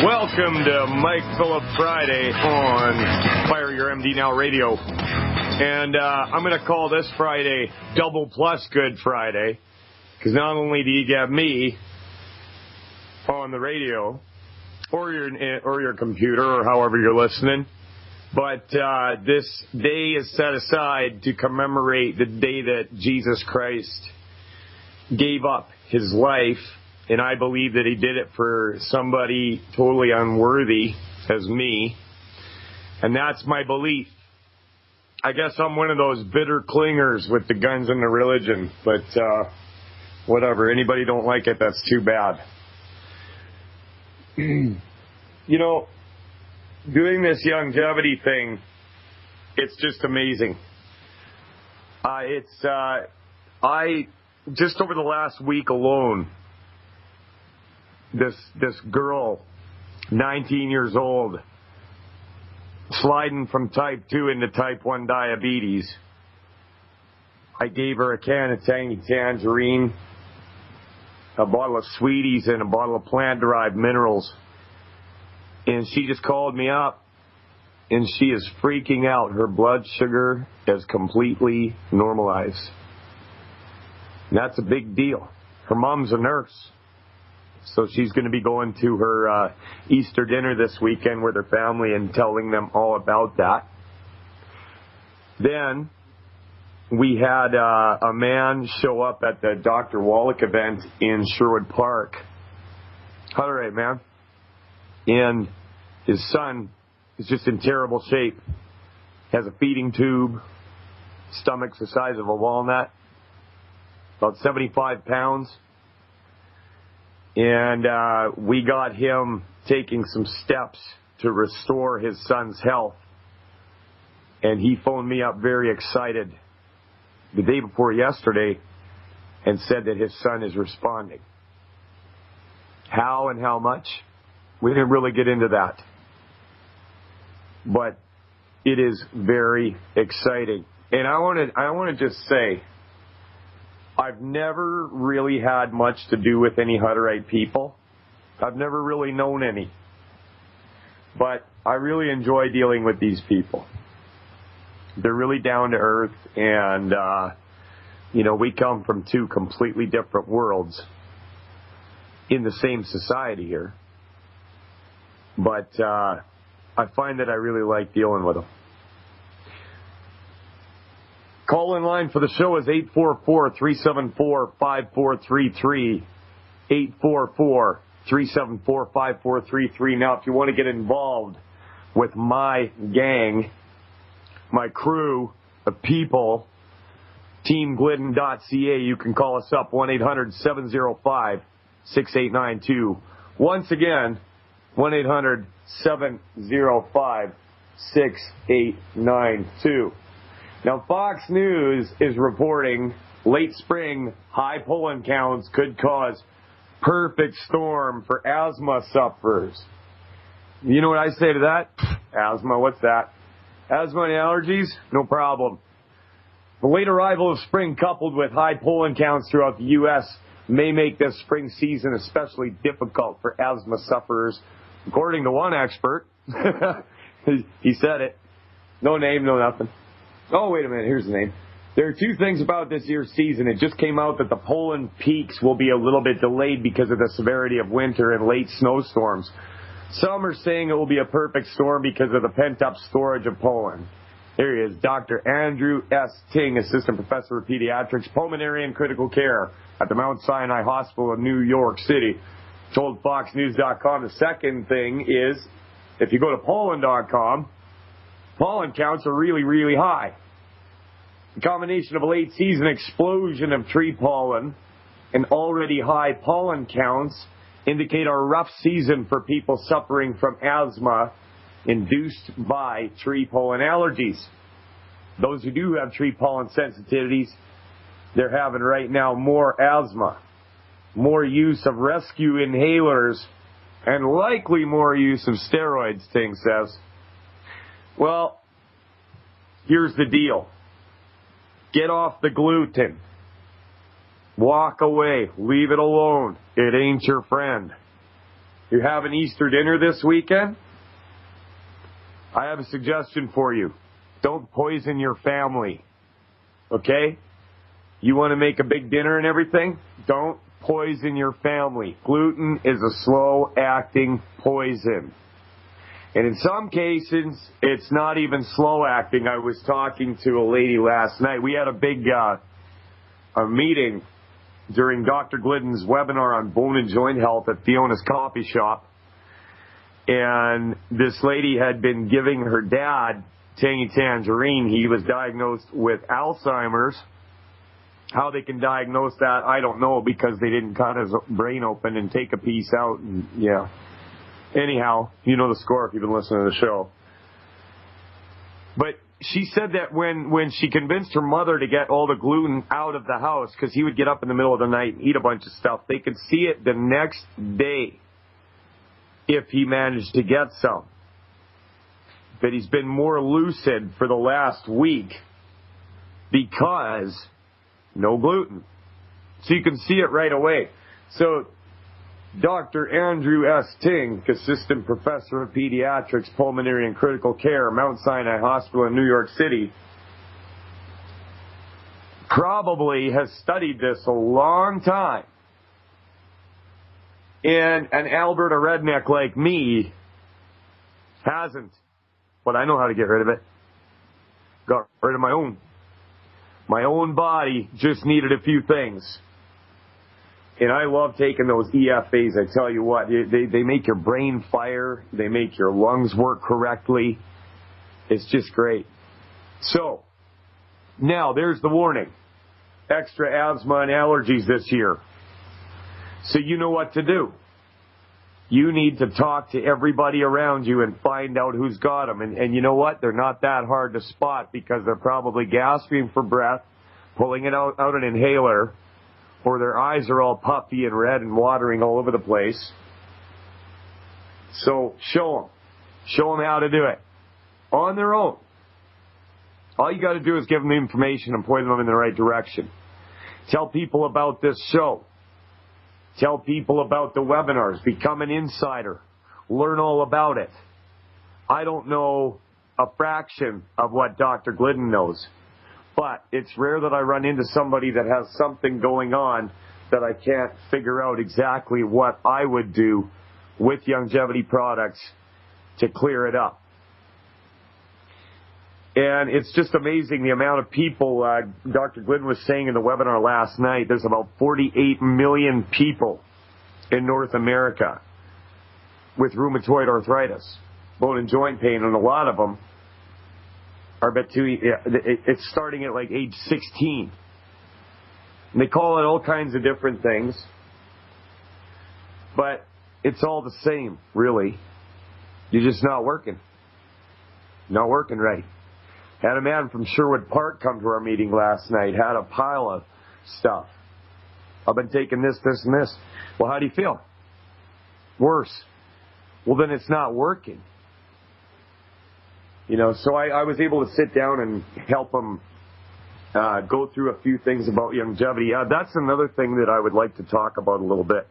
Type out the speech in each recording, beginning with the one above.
Welcome to Mike Phillip Friday on Fire Your MD Now Radio. And I'm going to call this Friday Double Plus Good Friday, because not only do you get me on the radio or your computer or however you're listening, but this day is set aside to commemorate the day that Jesus Christ gave up his life. And I believe that he did it for somebody totally unworthy as me. And that's my belief. I guess I'm one of those bitter clingers with the guns and the religion. But whatever. Anybody don't like it, that's too bad. You know, doing this longevity thing, it's just amazing. I just over the last week alone, this girl, 19 years old, sliding from type 2 into type 1 diabetes. I gave her a can of tangerine, a bottle of Sweeties, and a bottle of plant-derived minerals. And she just called me up, and she is freaking out. Her blood sugar is completely normalized. And that's a big deal. Her mom's a nurse. So she's going to be going to her Easter dinner this weekend with her family and telling them all about that. Then we had a man show up at the Dr. Wallach event in Sherwood Park. All right, man. And his son is just in terrible shape. Has a feeding tube, stomach's the size of a walnut, about 75 pounds. And we got him taking some steps to restore his son's health. And he phoned me up very excited the day before yesterday and said that his son is responding. How and how much? We didn't really get into that. But it is very exciting. And I want to just say, I've never really had much to do with any Hutterite people. I've never really known any. But I really enjoy dealing with these people. They're really down to earth, and, we come from two completely different worlds in the same society here. But I find that I really like dealing with them. Call in line for the show is 844-374-5433. 844-374-5433. Now, if you want to get involved with my gang, my crew of people, teamglidden.ca, you can call us up, 1-800-705-6892. Once again, 1-800-705-6892. Now, Fox News is reporting late spring high pollen counts could cause perfect storm for asthma sufferers. You know what I say to that? Asthma, what's that? Asthma and allergies? No problem. The late arrival of spring coupled with high pollen counts throughout the U.S. may make this spring season especially difficult for asthma sufferers. According to one expert, he said it. No name, no nothing. Oh, wait a minute. Here's the name. There are two things about this year's season. It just came out that the pollen peaks will be a little bit delayed because of the severity of winter and late snowstorms. Some are saying it will be a perfect storm because of the pent-up storage of pollen. Here he is, Dr. Andrew S. Ting, Assistant Professor of Pediatrics, Pulmonary and Critical Care at the Mount Sinai Hospital in New York City, told FoxNews.com. The second thing is, if you go to pollen.com, pollen counts are really, really high. The combination of a late season explosion of tree pollen and already high pollen counts indicate a rough season for people suffering from asthma induced by tree pollen allergies. Those who do have tree pollen sensitivities, they're having right now more asthma, more use of rescue inhalers, and likely more use of steroids, Ting says. Well, here's the deal. Get off the gluten. Walk away. Leave it alone. It ain't your friend. You're having Easter dinner this weekend? I have a suggestion for you. Don't poison your family. Okay? You want to make a big dinner and everything? Don't poison your family. Gluten is a slow-acting poison. And in some cases, it's not even slow-acting. I was talking to a lady last night. We had a big a meeting during Dr. Glidden's webinar on bone and joint health at Fiona's Coffee Shop. And this lady had been giving her dad Tangy Tangerine. He was diagnosed with Alzheimer's. How they can diagnose that, I don't know, because they didn't cut his brain open and take a piece out. And yeah. Anyhow, you know the score if you've been listening to the show. But she said that when she convinced her mother to get all the gluten out of the house, because he would get up in the middle of the night and eat a bunch of stuff, they could see it the next day if he managed to get some. But he's been more lucid for the last week because no gluten. So you can see it right away. So Dr. Andrew S. Tink, Assistant Professor of Pediatrics, Pulmonary and Critical Care, Mount Sinai Hospital in New York City, probably has studied this a long time. And an Alberta redneck like me hasn't. But I know how to get rid of it. Got rid of my own. My own body just needed a few things. And I love taking those EFAs. I tell you what, they make your brain fire. They make your lungs work correctly. It's just great. So, now there's the warning. Extra asthma and allergies this year. So you know what to do. You need to talk to everybody around you and find out who's got them. And you know what? They're not that hard to spot because they're probably gasping for breath, pulling it out an inhaler, or their eyes are all puffy and red and watering all over the place. So show them. Show them how to do it. On their own. All you got to do is give them the information and point them in the right direction. Tell people about this show. Tell people about the webinars. Become an insider. Learn all about it. I don't know a fraction of what Dr. Glidden knows. But it's rare that I run into somebody that has something going on that I can't figure out exactly what I would do with longevity products to clear it up. And it's just amazing the amount of people, Dr. Glidden was saying in the webinar last night, there's about 48 million people in North America with rheumatoid arthritis, bone and joint pain, and a lot of them are it's starting at like age 16. And they call it all kinds of different things. But it's all the same, really. You're just not working. Not working right. Had a man from Sherwood Park come to our meeting last night. Had a pile of stuff. I've been taking this, and this. Well, how do you feel? Worse. Well, then it's not working. You know, so I was able to sit down and help him go through a few things about longevity. That's another thing that I would like to talk about a little bit.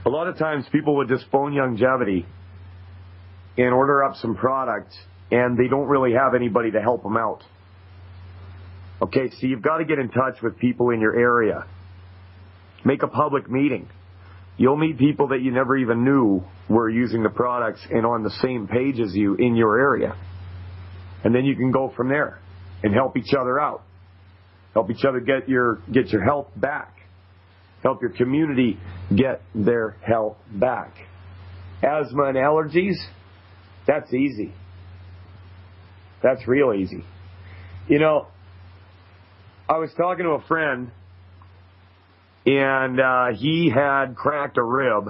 A lot of times people would just phone longevity and order up some product, and they don't really have anybody to help them out. Okay, so you've got to get in touch with people in your area. Make a public meeting. You'll meet people that you never even knew were using the products and on the same page as you in your area. And then you can go from there and help each other out. Help each other get your health back. Help your community get their health back. Asthma and allergies, that's easy. That's real easy. You know, I was talking to a friend, and he had cracked a rib,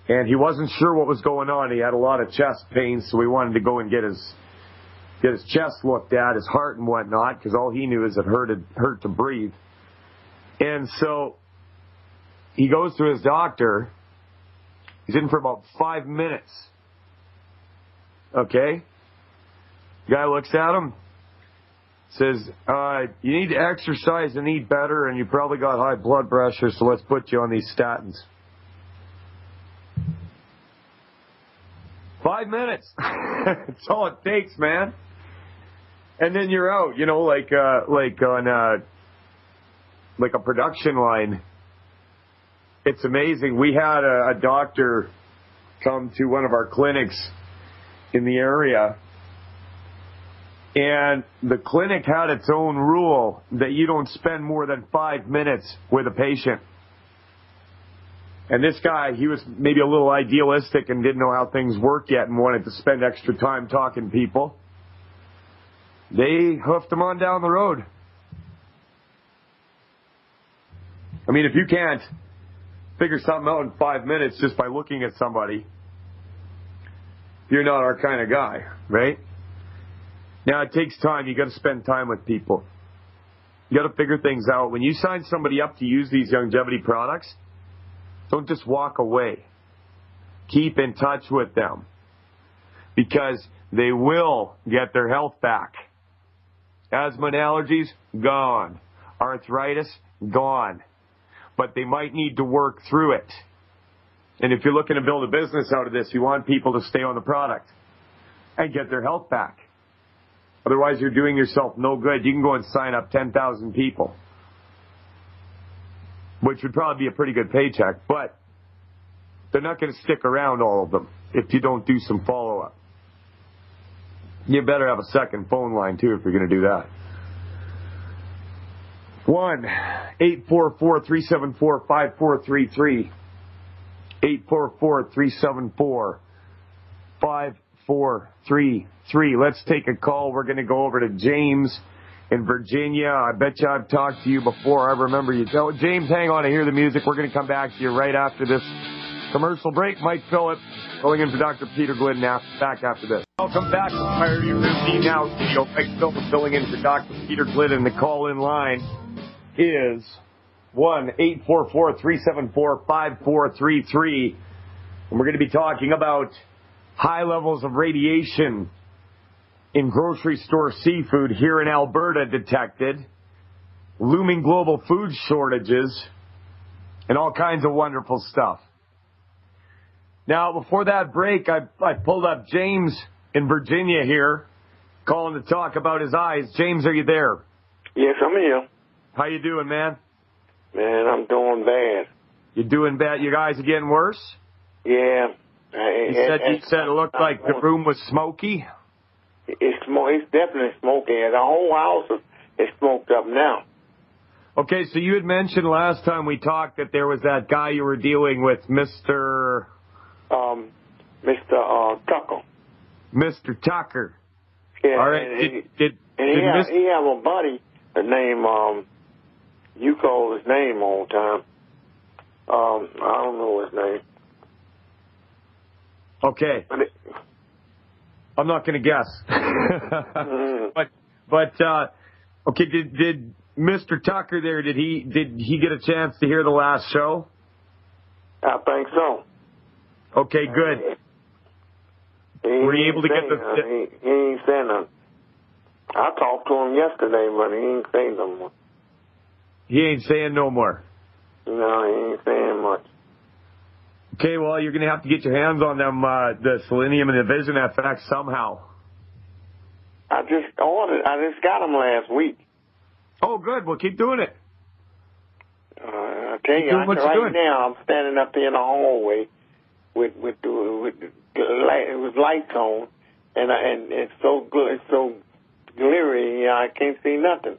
and he wasn't sure what was going on. He had a lot of chest pain, so we wanted to go and get his chest looked at, his heart and whatnot, because all he knew is it hurt to breathe. And so he goes to his doctor. He's in for about 5 minutes. Okay? The guy looks at him. Says, you need to exercise and eat better, and you probably got high blood pressure, so let's put you on these statins. 5 minutes. That's all it takes, man. And then you're out, like on a production line. It's amazing. We had a doctor come to one of our clinics in the area, and the clinic had its own rule that you don't spend more than 5 minutes with a patient. And this guy, he was maybe a little idealistic and didn't know how things work yet and wanted to spend extra time talking to people. They hoofed him on down the road. I mean, if you can't figure something out in 5 minutes just by looking at somebody, you're not our kind of guy, right? Now, it takes time. You got to spend time with people. You got to figure things out. When you sign somebody up to use these longevity products, don't just walk away. Keep in touch with them, because they will get their health back. Asthma and allergies, gone. Arthritis, gone. But they might need to work through it. And if you're looking to build a business out of this, you want people to stay on the product and get their health back. Otherwise, you're doing yourself no good. You can go and sign up 10,000 people, which would probably be a pretty good paycheck, but they're not going to stick around, all of them, if you don't do some follow-up. You better have a second phone line, too, if you're going to do that. 1-844-374-5433. 844-374-5433. Let's take a call. We're going to go over to James in Virginia. I bet you I've talked to you before. I remember you. Oh, James, hang on. I hear the music. We're going to come back to you right after this commercial break. Mike Phillip going in for Dr. Peter Glidden back after this. Welcome back to the Priority Routine Now studio. Mike Phillip filling in for Dr. Peter Glidden. The call-in line is 1-844-374-5433. And we're going to be talking about high levels of radiation in grocery store seafood here in Alberta detected, looming global food shortages, and all kinds of wonderful stuff. Now, before that break, I pulled up James in Virginia here, calling to talk about his eyes. James, are you there? Yes, I'm here. How you doing, man? Man, I'm doing bad. You doing bad? Your eyes are getting worse? Yeah. You said it looked like the room was smoky? It's definitely smoky. The whole house is smoked up now. Okay, so you had mentioned last time we talked that there was that guy you were dealing with, Mr. Tucker. Mr. Tucker. Yeah. All right. He have a buddy, the name, you call his name all the time. I don't know his name. Okay. I'm not going to guess. But okay, did Mr. Tucker there, did he get a chance to hear the last show? I think so. Okay, good. Were you able to get the... He ain't saying nothing. I talked to him yesterday, but he ain't saying no more. He ain't saying no more? No, he ain't saying much. Okay, well, you're going to have to get your hands on them, the selenium and the Vision FX somehow. I just got them last week. Oh, good. Well, keep doing it. I tell you, right now, I'm standing up there in the hallway with the lights on, and it's so good, it's so glary, I can't see nothing.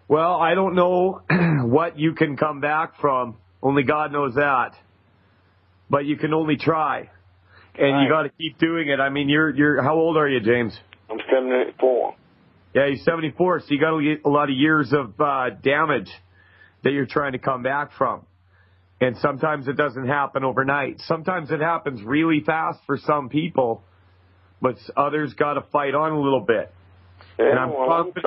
Well, I don't know what you can come back from. Only God knows that. But you can only try, and right. You got to keep doing it. I mean, you're how old are you, James? I'm 74. Yeah, he's 74. So you got a lot of years of damage that you're trying to come back from. And sometimes it doesn't happen overnight. Sometimes it happens really fast for some people, but others got to fight on a little bit. Yeah, I'm trying to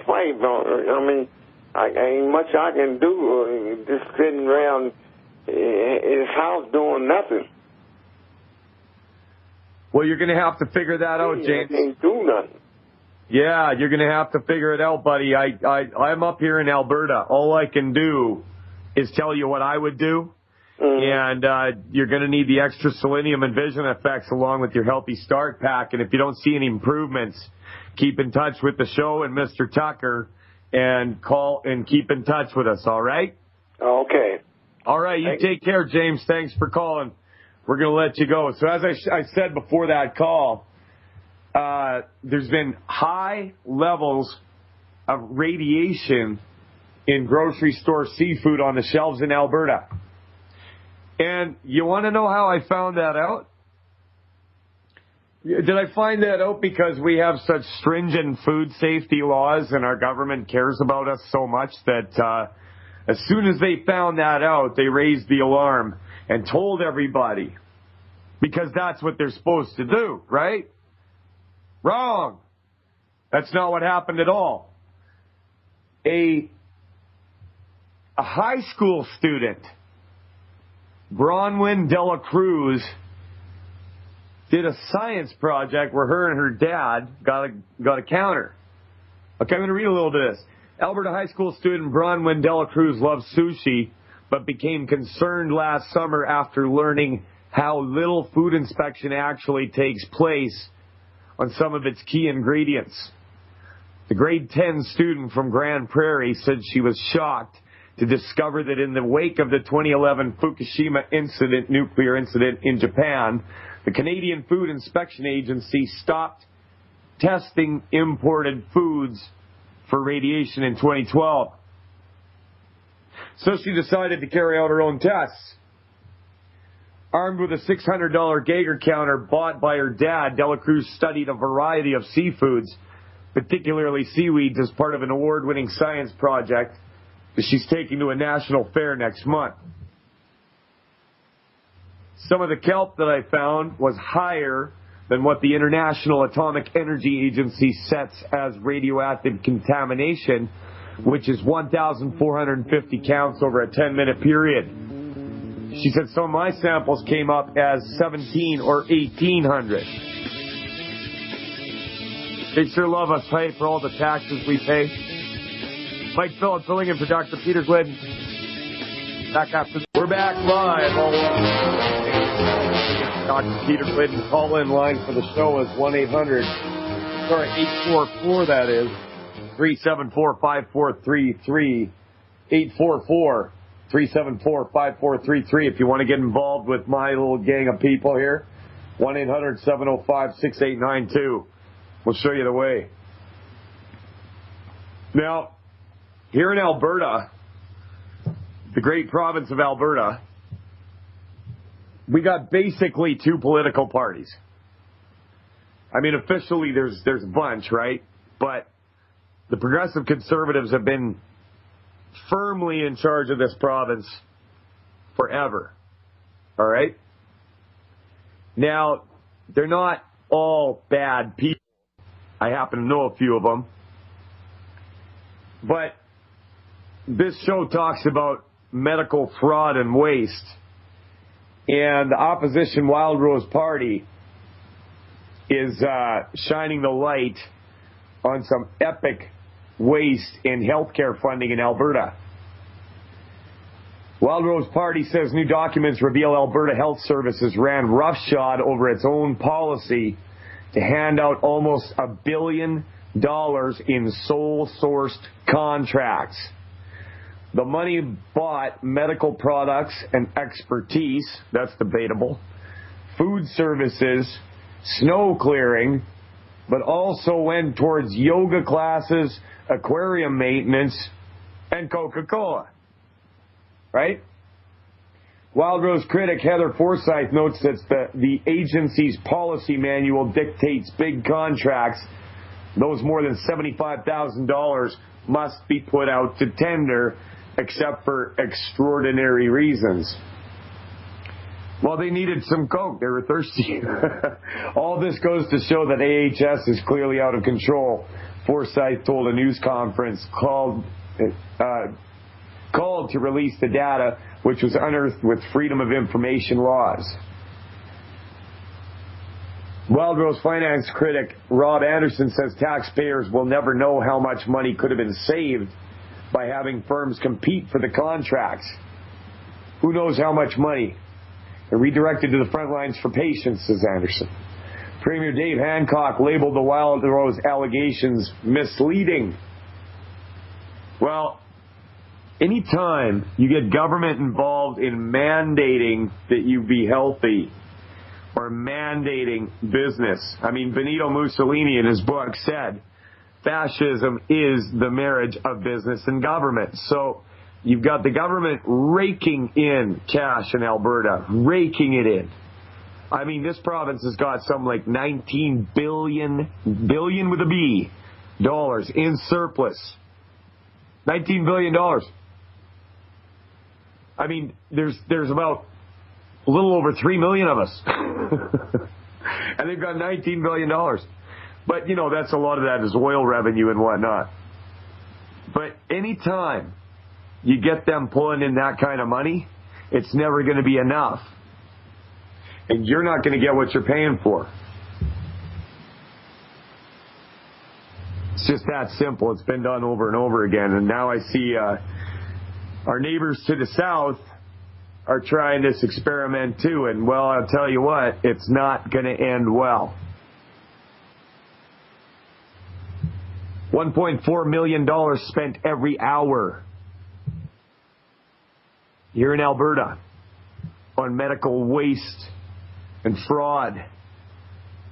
fight. I mean, ain't much I can do just sitting around his house doing nothing. Well, you're going to have to figure that out, James. I can't do nothing. Yeah, you're going to have to figure it out, buddy. I'm up here in Alberta. All I can do is tell you what I would do. And you're going to need the extra selenium and vision effects along with your Healthy Start Pack. And if you don't see any improvements, keep in touch with the show and Mr. Tucker and call and keep in touch with us, all right? Okay. All right, you take care, James. Thanks for calling. We're going to let you go. So as I said before that call, there's been high levels of radiation in grocery store seafood on the shelves in Alberta. And you want to know how I found that out? Did I find that out because we have such stringent food safety laws and our government cares about us so much that as soon as they found that out, they raised the alarm and told everybody, because that's what they're supposed to do, right? Wrong. That's not what happened at all. A high school student, Bronwyn Dela Cruz, did a science project where her and her dad got a counter. Okay, I'm going to read a little bit of this. Alberta high school student Bronwyn Dela Cruz loves sushi, but became concerned last summer after learning how little food inspection actually takes place on some of its key ingredients. The grade 10 student from Grand Prairie said she was shocked to discover that in the wake of the 2011 Fukushima nuclear incident in Japan, the Canadian Food Inspection Agency stopped testing imported foods for radiation in 2012. So she decided to carry out her own tests. Armed with a $600 Geiger counter bought by her dad, Dela Cruz studied a variety of seafoods, particularly seaweeds, as part of an award-winning science project that she's taking to a national fair next month. Some of the kelp that I found was higher than what the International Atomic Energy Agency sets as radioactive contamination, which is 1,450 counts over a 10-minute period. She said some of my samples came up as 1,700 or 1,800. They sure love us, right, for all the taxes we pay. Mike Phillips filling in for Dr. Peter Glidden. Back after we're back live. Dr. Peter Glidden call-in line for the show is 844, that is, 374-5433, 844-374-5433. If you want to get involved with my little gang of people here, 1-800-705-6892. We'll show you the way. Now, here in Alberta, the great province of Alberta, we got basically two political parties. I mean, officially there's a bunch, right? But the Progressive Conservatives have been firmly in charge of this province forever. All right? Now, they're not all bad people. I happen to know a few of them. But this show talks about medical fraud and waste. And the opposition Wild Rose Party is shining the light on some epic waste in healthcare funding in Alberta. Wild Rose Party says new documents reveal Alberta Health Services ran roughshod over its own policy to hand out almost $1 billion in sole-sourced contracts. The money bought medical products and expertise, that's debatable, food services, snow clearing, but also went towards yoga classes, aquarium maintenance, and Coca-Cola. Right? Wild Rose critic Heather Forsyth notes that the agency's policy manual dictates big contracts, those more than $75,000, must be put out to tender except for extraordinary reasons. Well, they needed some Coke. They were thirsty. All this goes to show that AHS is clearly out of control. Forsyth told a news conference called to release the data, which was unearthed with Freedom of Information laws. Wild Rose finance critic Rob Anderson says taxpayers will never know how much money could have been saved by having firms compete for the contracts. Who knows how much money? And redirected to the front lines for patients, says Anderson. Premier Dave Hancock labeled the Wild Rose allegations misleading. Well, anytime you get government involved in mandating that you be healthy or mandating business, I mean, Benito Mussolini in his book said, fascism is the marriage of business and government. So you've got the government raking in cash in Alberta, raking it in. I mean, this province has got some like $19 billion with a B, dollars in surplus. $19 billion. I mean, there's about a little over 3 million of us. And they've got $19 billion. But, you know, that's a lot of that is oil revenue and whatnot. But anytime you get them pulling in that kind of money, it's never going to be enough. And you're not going to get what you're paying for. It's just that simple. It's been done over and over again. And now I see our neighbors to the south are trying this experiment too. And, well, I'll tell you what, it's not going to end well. $1.4 million spent every hour here in Alberta on medical waste and fraud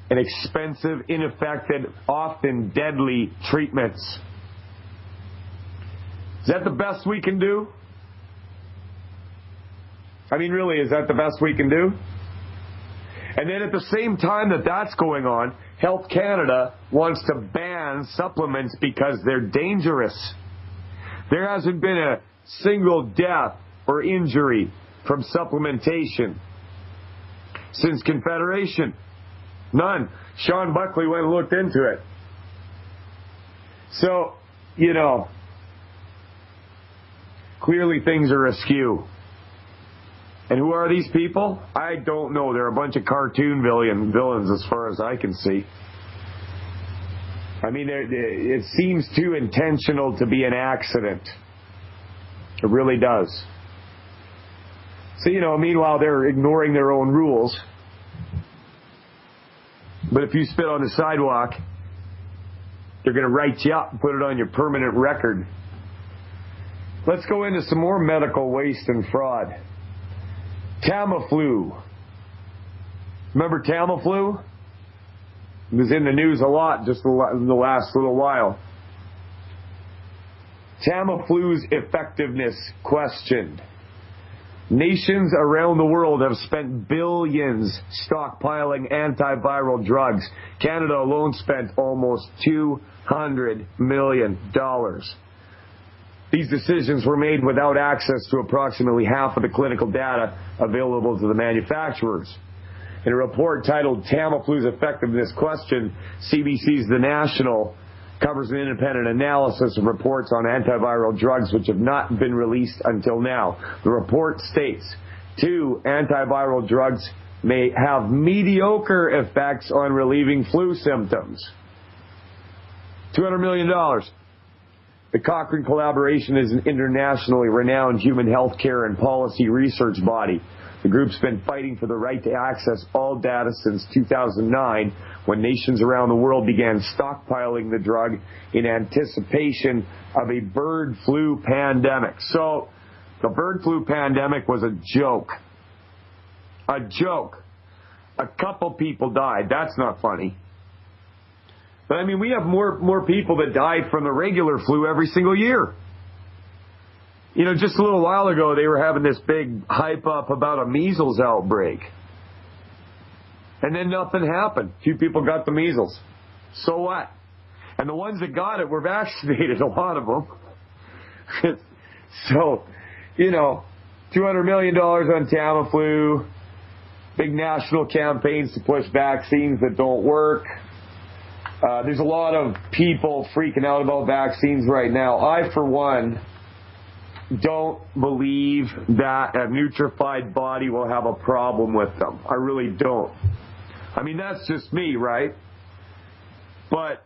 and expensive, ineffective, often deadly treatments. Is that the best we can do? I mean, really, is that the best we can do? And then at the same time that that's going on, Health Canada wants to ban supplements because they're dangerous. There hasn't been a single death or injury from supplementation since Confederation. None. Sean Buckley went and looked into it. So, you know, clearly things are askew. And who are these people? I don't know. They're a bunch of cartoon villains as far as I can see. I mean, it seems too intentional to be an accident. It really does. So, you know, meanwhile, they're ignoring their own rules. But if you spit on the sidewalk, they're going to write you up and put it on your permanent record. Let's go into some more medical waste and fraud. Tamiflu. Remember Tamiflu? It was in the news a lot just in the last little while. Tamiflu's effectiveness questioned. Nations around the world have spent billions stockpiling antiviral drugs. Canada alone spent almost $200 million. These decisions were made without access to approximately half of the clinical data available to the manufacturers. In a report titled Tamiflu's Effectiveness Question, CBC's The National covers an independent analysis of reports on antiviral drugs which have not been released until now. The report states 2 antiviral drugs may have mediocre effects on relieving flu symptoms. $200 million. The Cochrane Collaboration is an internationally renowned human health care and policy research body. The group's been fighting for the right to access all data since 2009, when nations around the world began stockpiling the drug in anticipation of a bird flu pandemic. So, the bird flu pandemic was a joke. A joke. A couple people died. That's not funny. But I mean, we have more people that died from the regular flu every single year. You know, just a little while ago, they were having this big hype up about a measles outbreak. And then nothing happened. A few people got the measles. So what? And the ones that got it were vaccinated, a lot of them. So, you know, $200 million on Tamiflu, big national campaigns to push vaccines that don't work. There's a lot of people freaking out about vaccines right now. I, for one, don't believe that a nutrified body will have a problem with them. I really don't. I mean, that's just me, right? But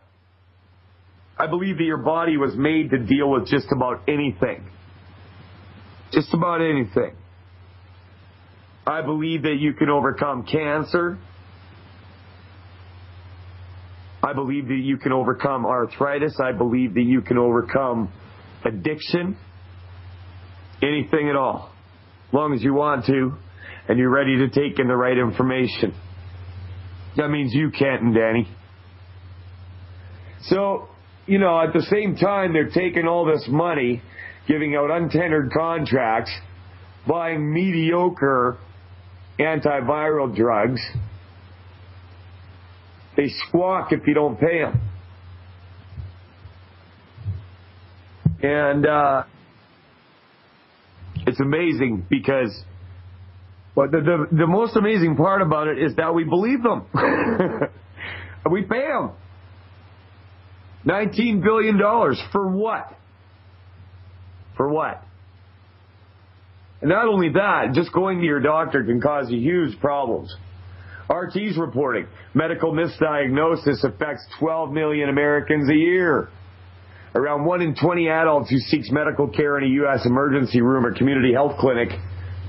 I believe that your body was made to deal with just about anything. Just about anything. I believe that you can overcome cancer. I believe that you can overcome arthritis. I believe that you can overcome addiction. Anything at all. As long as you want to and you're ready to take in the right information. That means you can't, and Danny. So, you know, at the same time, they're taking all this money, giving out untendered contracts, buying mediocre antiviral drugs. They squawk if you don't pay them. And it's amazing because the most amazing part about it is that we believe them. We pay them. $19 billion. For what? For what? And not only that, just going to your doctor can cause you huge problems. RT's reporting, medical misdiagnosis affects 12 million Americans a year. Around 1 in 20 adults who seeks medical care in a U.S. emergency room or community health clinic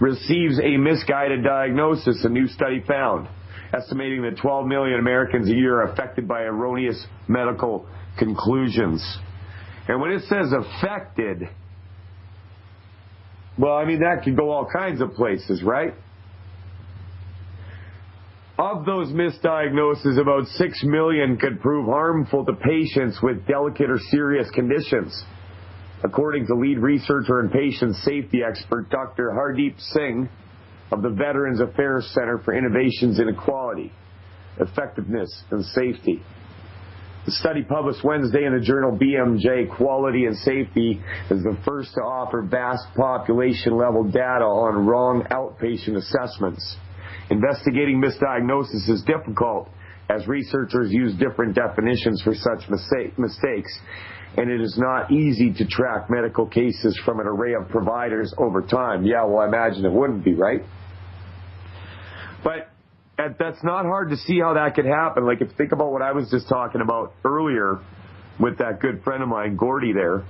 receives a misguided diagnosis, a new study found, estimating that 12 million Americans a year are affected by erroneous medical conclusions. And when it says affected, well, I mean, that could go all kinds of places, right? Of those misdiagnoses, about 6 million could prove harmful to patients with delicate or serious conditions, according to lead researcher and patient safety expert Dr. Hardeep Singh of the Veterans Affairs Center for Innovations in Equality, Effectiveness, and Safety. The study published Wednesday in the journal BMJ Quality and Safety is the first to offer vast population-level data on wrong outpatient assessments. Investigating misdiagnosis is difficult as researchers use different definitions for such mistakes, and it is not easy to track medical cases from an array of providers over time. Yeah, well, I imagine it wouldn't be, right? But that's not hard to see how that could happen. Like, if you think about what I was just talking about earlier with that good friend of mine, Gordy there.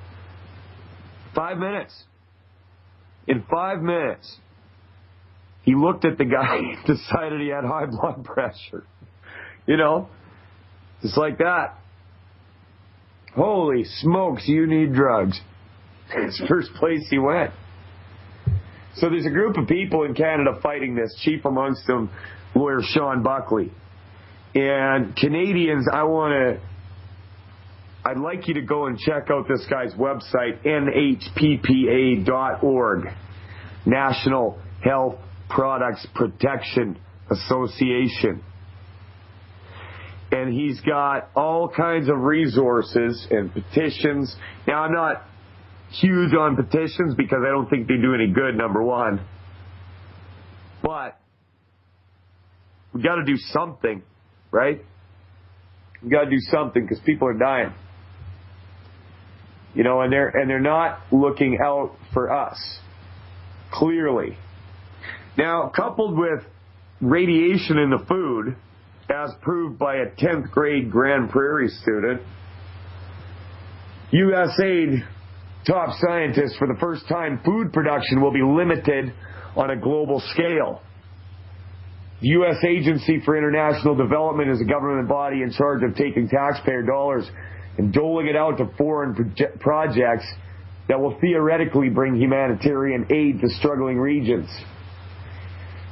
5 minutes. In 5 minutes, he looked at the guy and decided he had high blood pressure. You know? Just like that. Holy smokes, you need drugs. It's the first place he went. So there's a group of people in Canada fighting this, chief amongst them, lawyer Sean Buckley. And Canadians, I'd like you to go and check out this guy's website, nhppa.org, National Health Products Protection Association. And he's got all kinds of resources and petitions. Now, I'm not huge on petitions because I don't think they do any good, number one. But we got to do something, right? We got to do something because people are dying. You know, and they're not looking out for us, clearly. Now, coupled with radiation in the food, as proved by a 10th grade Grand Prairie student, USAID top scientists, for the first time, food production will be limited on a global scale. The U.S. Agency for International Development is a government body in charge of taking taxpayer dollars and doling it out to foreign projects that will theoretically bring humanitarian aid to struggling regions.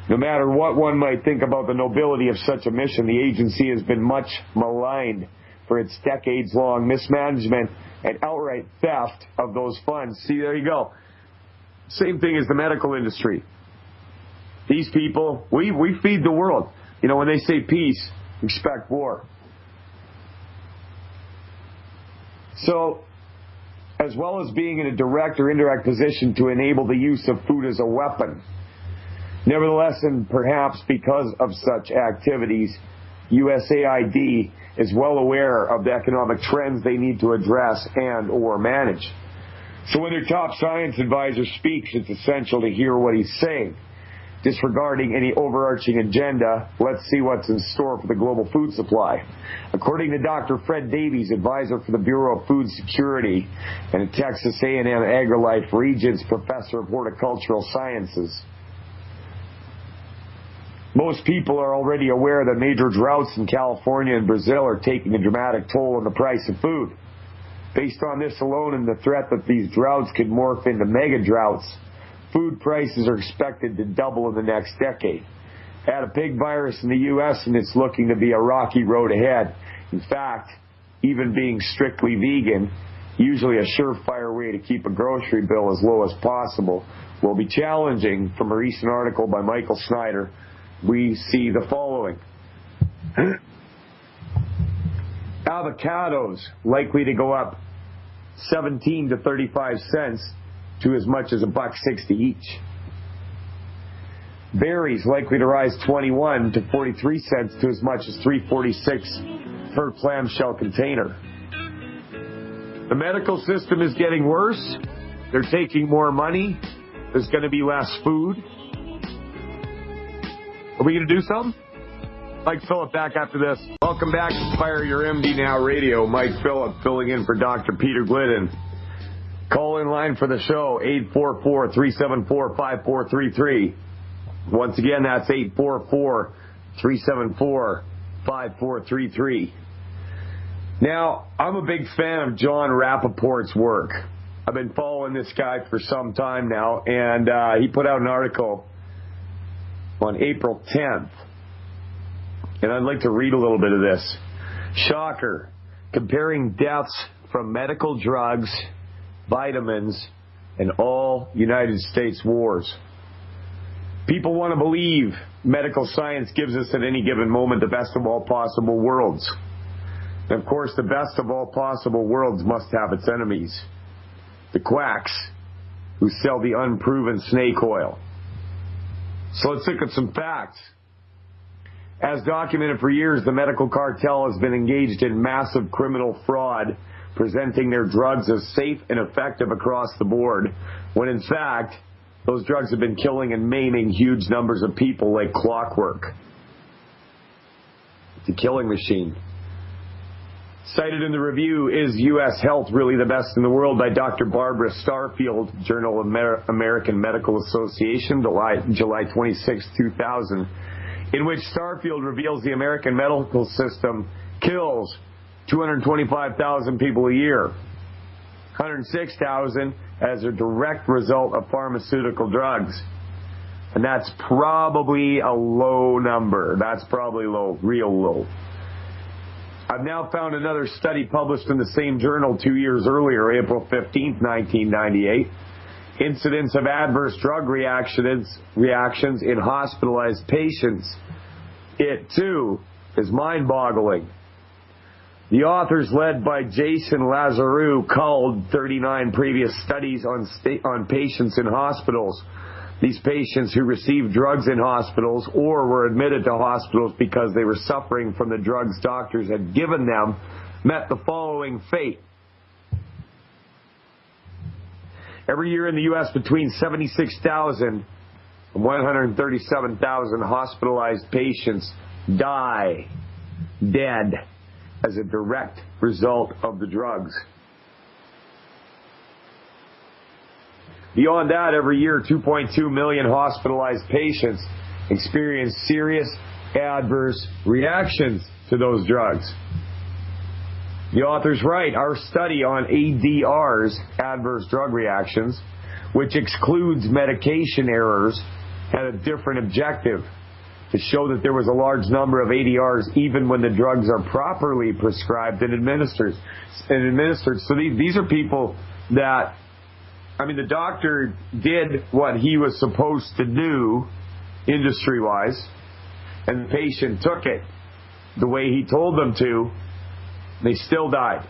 No matter what one might think about the nobility of such a mission, the agency has been much maligned for its decades-long mismanagement and outright theft of those funds. See, there you go. Same thing as the medical industry. These people, we feed the world. You know, when they say peace, expect war. So, as well as being in a direct or indirect position to enable the use of food as a weapon, nevertheless, and perhaps because of such activities, USAID is well aware of the economic trends they need to address and or manage. So when their top science advisor speaks, it's essential to hear what he's saying. Disregarding any overarching agenda, let's see what's in store for the global food supply. According to Dr. Fred Davies, advisor for the Bureau of Food Security and a Texas A&M AgriLife Regents professor of horticultural sciences, most people are already aware that major droughts in California and Brazil are taking a dramatic toll on the price of food. Based on this alone and the threat that these droughts could morph into mega droughts, food prices are expected to double in the next decade. Add a pig virus in the U.S. and it's looking to be a rocky road ahead. In fact, even being strictly vegan, usually a surefire way to keep a grocery bill as low as possible, will be challenging. From a recent article by Michael Snyder, we see the following. Avocados likely to go up 17 to 35 cents to as much as $1.60 each. Berries likely to rise 21 to 43 cents to as much as $3.46 per clamshell container. The medical system is getting worse. They're taking more money. There's going to be less food. Are we going to do something? Mike Phillip back after this. Welcome back to Fire Your MD Now Radio. Mike Phillip filling in for Dr. Peter Glidden. Call in line for the show, 844-374-5433. Once again, that's 844-374-5433. Now, I'm a big fan of John Rappaport's work. I've been following this guy for some time now, and he put out an article on April 10th. And I'd like to read a little bit of this. Shocker. Comparing deaths from medical drugs, vitamins, and all United States wars. People want to believe medical science gives us at any given moment the best of all possible worlds. And of course, the best of all possible worlds must have its enemies. The quacks who sell the unproven snake oil. So let's look at some facts. As documented for years, the medical cartel has been engaged in massive criminal fraud, presenting their drugs as safe and effective across the board, when in fact, those drugs have been killing and maiming huge numbers of people like clockwork. It's a killing machine. Cited in the review, Is U.S. Health Really the Best in the World? By Dr. Barbara Starfield, Journal of American Medical Association, July 26, 2000. In which Starfield reveals the American medical system kills 225,000 people a year, 106,000 as a direct result of pharmaceutical drugs. And that's probably a low number. That's probably low, real low. I've now found another study published in the same journal 2 years earlier, April 15, 1998. Incidents of adverse drug reactions in hospitalized patients. It, too, is mind-boggling. The authors, led by Jason Lazarou, culled 39 previous studies on patients in hospitals. These patients who received drugs in hospitals or were admitted to hospitals because they were suffering from the drugs doctors had given them met the following fate. Every year in the U.S., between 76,000 and 137,000 hospitalized patients die dead as a direct result of the drugs. Beyond that, every year, 2.2 million hospitalized patients experience serious adverse reactions to those drugs. The authors write, our study on ADRs, adverse drug reactions, which excludes medication errors, had a different objective, to show that there was a large number of ADRs even when the drugs are properly prescribed and administered. So these are people that, the doctor did what he was supposed to do industry-wise, and the patient took it the way he told them to. They still died.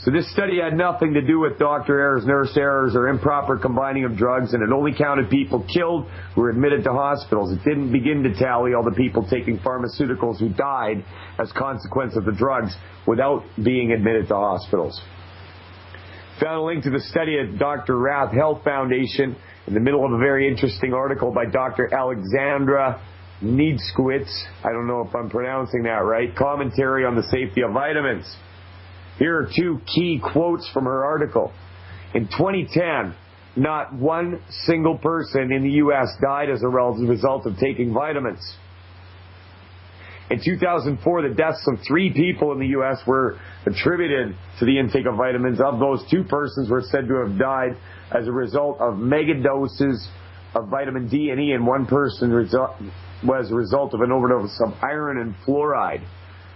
So this study had nothing to do with doctor errors, nurse errors, or improper combining of drugs, and it only counted people killed who were admitted to hospitals. It didn't begin to tally all the people taking pharmaceuticals who died as consequence of the drugs without being admitted to hospitals. Found a link to the study at Dr. Rath Health Foundation in the middle of a very interesting article by Dr. Alexandra Niedskowitz. I don't know if I'm pronouncing that right. Commentary on the safety of vitamins. Here are two key quotes from her article. In 2010, not one single person in the U.S. died as a result of taking vitamins. In 2004, the deaths of 3 people in the U.S. were attributed to the intake of vitamins. Of those, 2 persons were said to have died as a result of megadoses of vitamin D and E, and 1 person was a result of an overdose of iron and fluoride.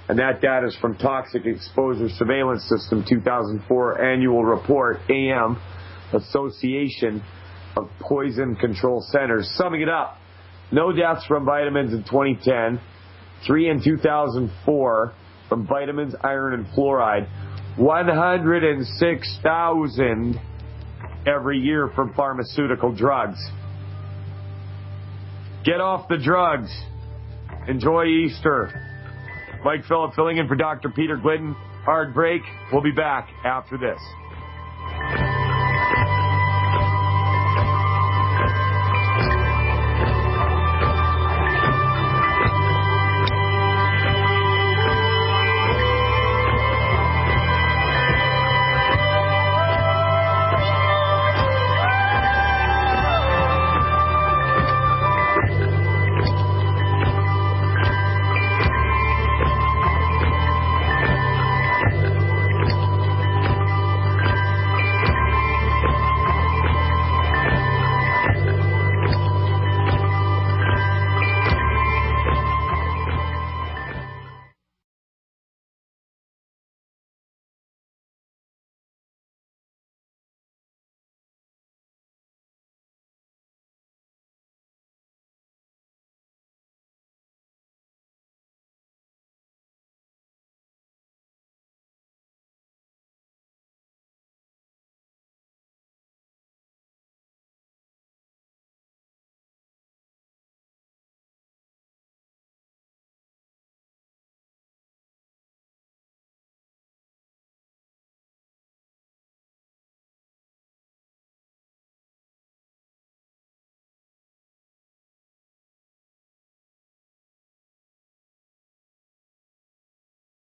And that data is from Toxic Exposure Surveillance System 2004 Annual Report, AM, Association of Poison Control Centers. Summing it up, no deaths from vitamins in 2010, 3 in 2004 from vitamins, iron, and fluoride, 106,000 every year from pharmaceutical drugs. Get off the drugs. Enjoy Easter. Mike Phillip filling in for Dr. Peter Glidden. Hard break. We'll be back after this.